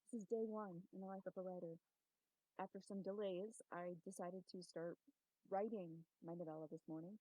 This is day one in the life of a writer. After some delays, I decided to start writing my novella this morning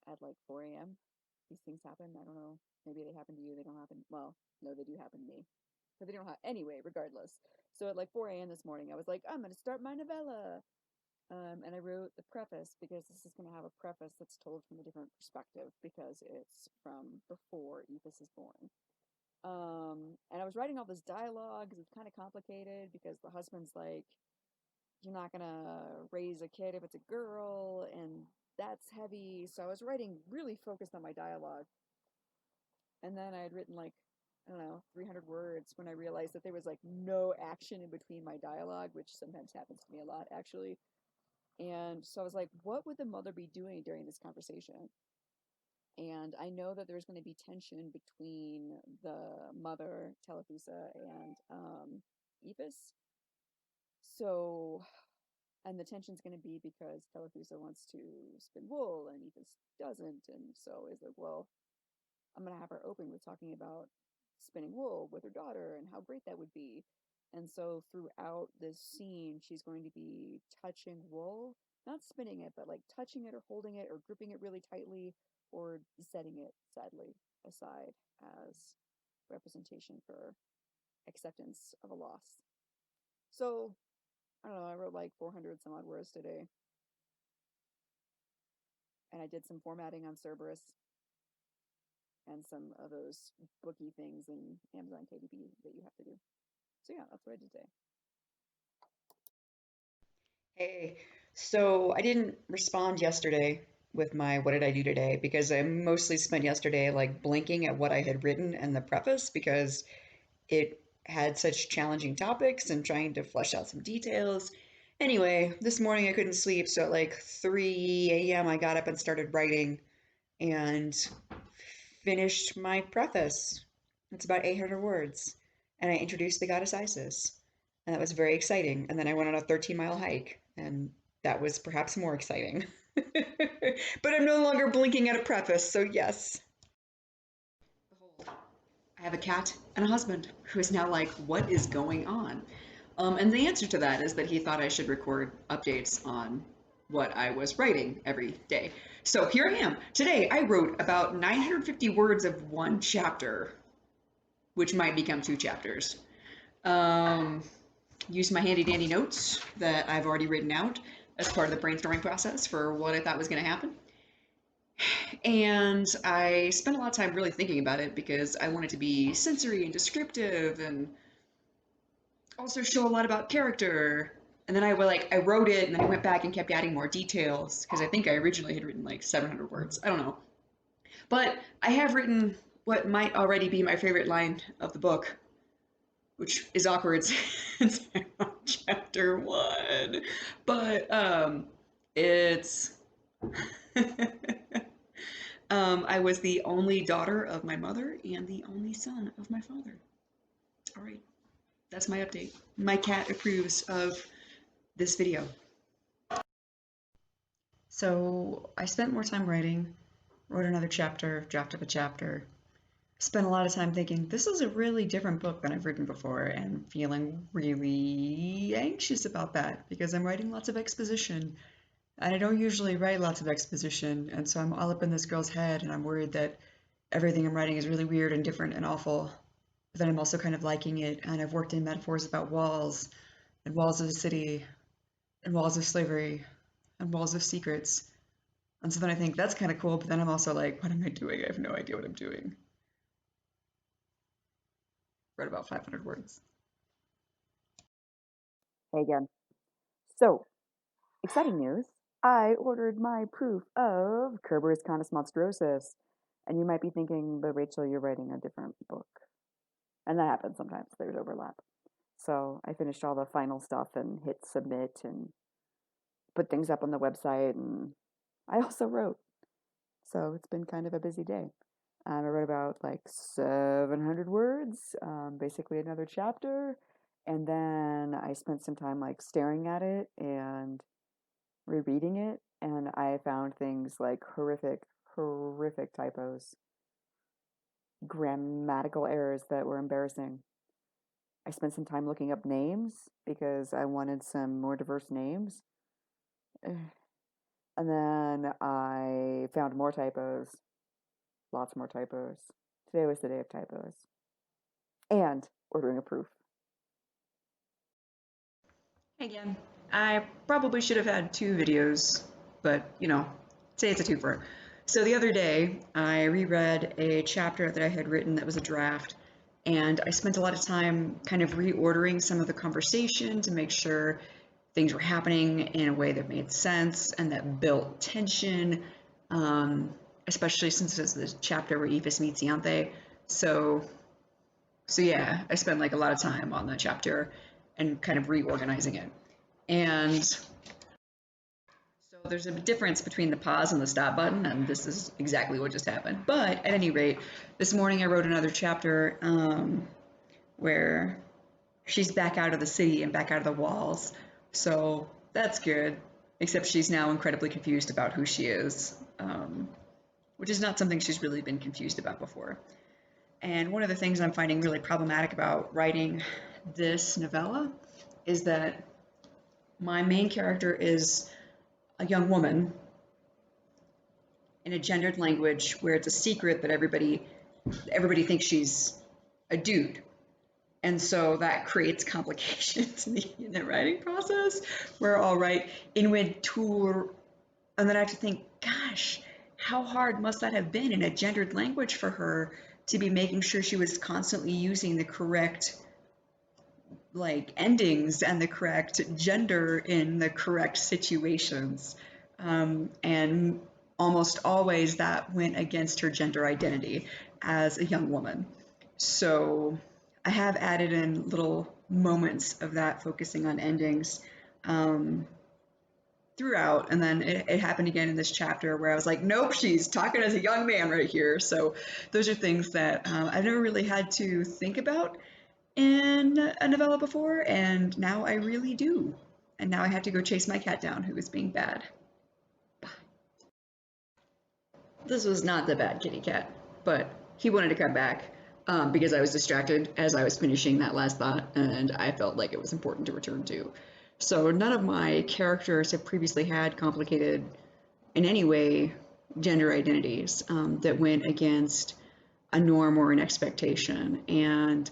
at like 4 a.m. These things happen. I don't know. Maybe they happen to you. They don't happen. Well, no, they do happen to me. But they don't have. Anyway, regardless. So at like 4 a.m. this morning, I was like, I'm going to start my novella. And I wrote the preface because this is going to have a preface that's told from a different perspective because it's from before Ethos is born. And I was writing all this dialogue because it's kind of complicated because the husband's like, you're not gonna raise a kid if it's a girl, and that's heavy. So I was writing really focused on my dialogue. And then I had written like, I don't know, 300 words when I realized that there was like no action in between my dialogue, which sometimes happens to me a lot actually. And so I was like, what would the mother be doing during this conversation? And I know that there's going to be tension between the mother, Telethusa, and Ephes. So, and the tension's going to be because Telethusa wants to spin wool and Ephes doesn't. And so it's like, well, I'm going to have her open with talking about spinning wool with her daughter and how great that would be. And so throughout this scene, she's going to be touching wool, not spinning it, but like touching it or holding it or gripping it really tightly or setting it sadly aside as representation for acceptance of a loss. So I don't know, I wrote like 400 some odd words today and I did some formatting on Cerberus and some of those booky things in Amazon KDP that you have to do. So yeah, that's what I did today. Hey, so I didn't respond yesterday with my what did I do today because I mostly spent yesterday like blinking at what I had written and the preface because it had such challenging topics and trying to flesh out some details. Anyway, this morning I couldn't sleep, so at like 3 a.m. I got up and started writing and finished my preface. It's about 800 words. And I introduced the goddess Isis. And that was very exciting. And then I went on a 13-mile hike, and that was perhaps more exciting. But I'm no longer blinking at a preface, so yes. Behold, I have a cat and a husband who is now like, what is going on? And the answer to that is that he thought I should record updates on what I was writing every day. So here I am. Today I wrote about 950 words of one chapter, which might become two chapters. Um, Used my handy dandy notes that I've already written out as part of the brainstorming process for what I thought was going to happen. And I spent a lot of time really thinking about it because I wanted to be sensory and descriptive and also show a lot about character. And then I wrote it and then I went back and kept adding more details because I think I originally had written like 700 words. I don't know. But I have written what might already be my favorite line of the book, which is awkward since I'm on chapter one. But it's I was the only daughter of my mother and the only son of my father. All right, that's my update. My cat approves of this video. So I spent more time writing, wrote another chapter, drafted a chapter, spent a lot of time thinking this is a really different book than I've written before and feeling really anxious about that because I'm writing lots of exposition and I don't usually write lots of exposition and so I'm all up in this girl's head and I'm worried that everything I'm writing is really weird and different and awful. But then I'm also kind of liking it and I've worked in metaphors about walls and walls of the city and walls of slavery and walls of secrets. And so then I think that's kind of cool, but then I'm also like, what am I doing? I have no idea what I'm doing. Wrote about 500 words. Hey again. So, exciting news. I ordered my proof of Kerberos Canis Monstrosus. And you might be thinking, but Rachel, you're writing a different book. And that happens sometimes. There's overlap. So I finished all the final stuff and hit submit and put things up on the website. And I also wrote. So it's been kind of a busy day. I wrote about like 700 words, basically another chapter. And then I spent some time like staring at it and rereading it. And I found things like horrific typos, grammatical errors that were embarrassing. I spent some time looking up names because I wanted some more diverse names. And then I found more typos, lots more typos. Today was the day of typos. And ordering a proof. Again, I probably should have had two videos, but say it's a twofer. So the other day, I reread a chapter that I had written that was a draft, and I spent a lot of time kind of reordering some of the conversation to make sure things were happening in a way that made sense and that built tension, um, especially since it's the chapter where Ephus meets Ianthe. So, so yeah, I spent like a lot of time on that chapter and kind of reorganizing it. And so there's a difference between the pause and the stop button, and this is exactly what just happened. But at any rate, this morning I wrote another chapter where she's back out of the city and back out of the walls. So that's good, except she's now incredibly confused about who she is, which is not something she's really been confused about before. And one of the things I'm finding really problematic about writing this novella is that my main character is a young woman in a gendered language where it's a secret that everybody thinks she's a dude. And so that creates complications in the writing process where I'll write Inwid Tour, and then I have to think, gosh, how hard must that have been in a gendered language for her to be making sure she was constantly using the correct like endings and the correct gender in the correct situations. And almost always that went against her gender identity as a young woman. So I have added in little moments of that focusing on endings throughout. And then it happened again in this chapter where I was like, nope, she's talking as a young man right here. So those are things that I've never really had to think about in a novella before, and now I really do. And now I have to go chase my cat down who is being bad. This was not the bad kitty cat, but he wanted to come back because I was distracted as I was finishing that last thought, and I felt like it was important to return to. So none of my characters have previously had complicated, in any way, gender identities that went against a norm or an expectation. And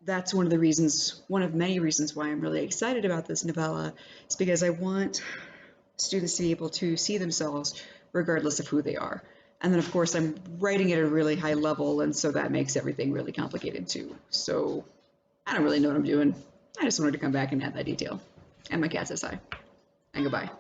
that's one of many reasons why I'm really excited about this novella, is because I want students to be able to see themselves regardless of who they are. And then, of course, I'm writing at a really high level, and so that makes everything really complicated too. So I don't really know what I'm doing. I just wanted to come back and add that detail. And my cat says hi. And goodbye.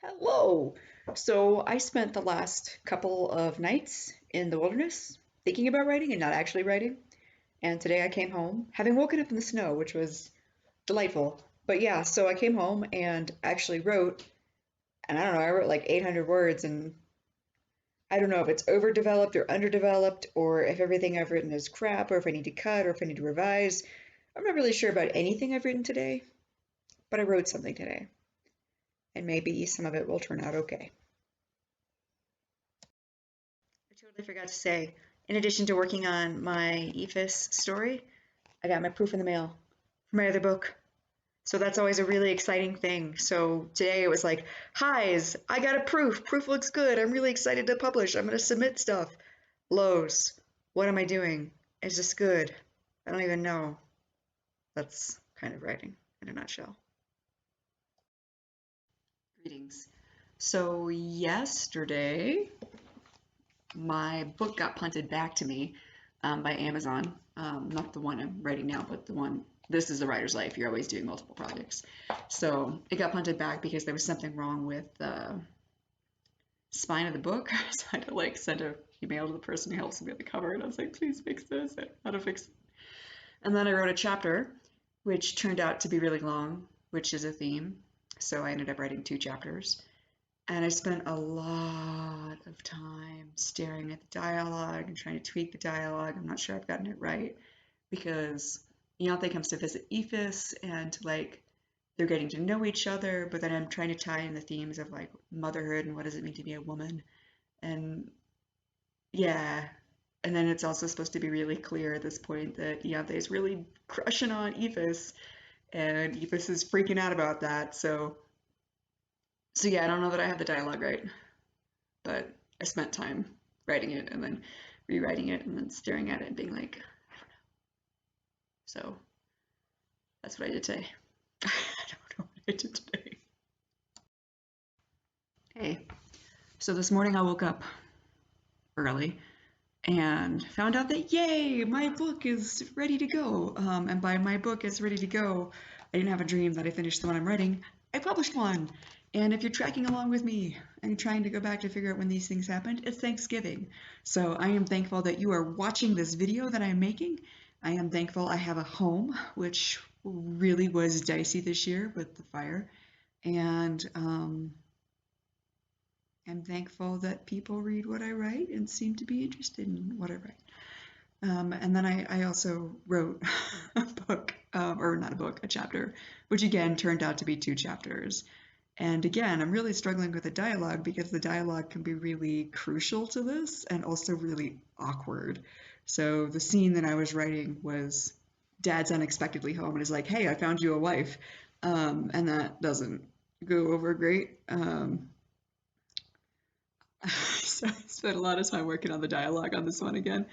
Hello! So I spent the last couple of nights in the wilderness thinking about writing and not actually writing. And today I came home, having woken up in the snow, which was delightful. But yeah, so I came home and actually wrote, and I don't know, I wrote like 800 words, and I don't know if it's overdeveloped or underdeveloped, or if everything I've written is crap, or if I need to cut, or if I need to revise. I'm not really sure about anything I've written today, but I wrote something today, and maybe some of it will turn out okay. I totally forgot to say, in addition to working on my EFIS story, I got my proof in the mail for my other book. So that's always a really exciting thing. So today it was like, highs, I got a proof. Proof looks good. I'm really excited to publish. I'm going to submit stuff. Lows, what am I doing? Is this good? I don't even know. That's kind of writing in a nutshell. Greetings. So yesterday, my book got punted back to me by Amazon. Not the one I'm writing now, but the one, this is the writer's life. You're always doing multiple projects. So it got punted back because there was something wrong with the spine of the book. So I had to like send an email to the person who helps me with the cover, and I was like, please fix this. I don't know how to fix it. And then I wrote a chapter, which turned out to be really long, which is a theme. So I ended up writing 2 chapters. And I spent a lot of time staring at the dialogue and trying to tweak the dialogue. I'm not sure I've gotten it right because Ianthe comes to visit Ephus and like they're getting to know each other, but then I'm trying to tie in the themes of like motherhood and what does it mean to be a woman. And yeah, And then it's also supposed to be really clear at this point that Ianthe's really crushing on Ethos, and Ethos is freaking out about that. So yeah, I don't know that I have the dialogue right, but I spent time writing it and then rewriting it and then staring at it and being like, so that's what I did today. I don't know what I did today. Hey, so this morning I woke up early and found out that yay, my book is ready to go. And by my book is ready to go, I didn't have a dream that I finished the one I'm writing. I published one. And if you're tracking along with me and trying to go back to figure out when these things happened, it's Thanksgiving. So I am thankful that you are watching this video that I'm making. I am thankful I have a home, which really was dicey this year with the fire. And I'm thankful that people read what I write and seem to be interested in what I write. And then I also wrote a book, or not a book, a chapter, which again turned out to be 2 chapters. And again, I'm really struggling with the dialogue because the dialogue can be really crucial to this and also really awkward. So the scene that I was writing was dad's unexpectedly home and is like, hey, I found you a wife. And that doesn't go over great. So I spent a lot of time working on the dialogue on this one again,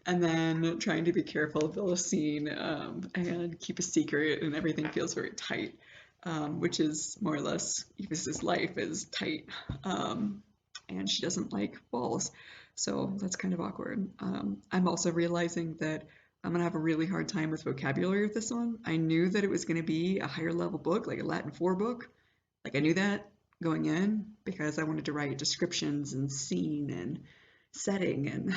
and then trying to be careful of the scene and keep a secret, and everything feels very tight, which is more or less Eva's life is tight, and she doesn't like balls, so that's kind of awkward. I'm also realizing that I'm gonna have a really hard time with vocabulary with this one. I knew that it was gonna be a higher level book, like a Latin 4 book, like I knew that going in because I wanted to write descriptions and scene and setting and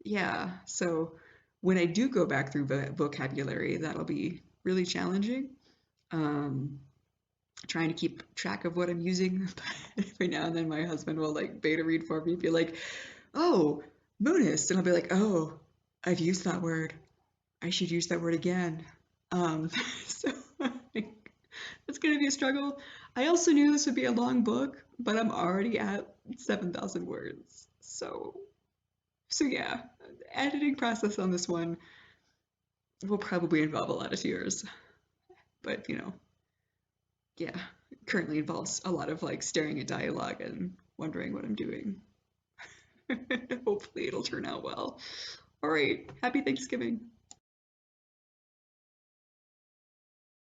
yeah. So when I do go back through vocabulary, that'll be really challenging. Um, Trying to keep track of what I'm using. Every now and then my husband will like beta read for me, be like, "Oh, moonist," and I'll be like, "Oh, I've used that word. I should use that word again." So it's going to be a struggle. I also knew this would be a long book, but I'm already at 7,000 words. So yeah, the editing process on this one will probably involve a lot of tears. But, yeah, currently involves a lot of like staring at dialogue and wondering what I'm doing. Hopefully it'll turn out well. All right, happy Thanksgiving.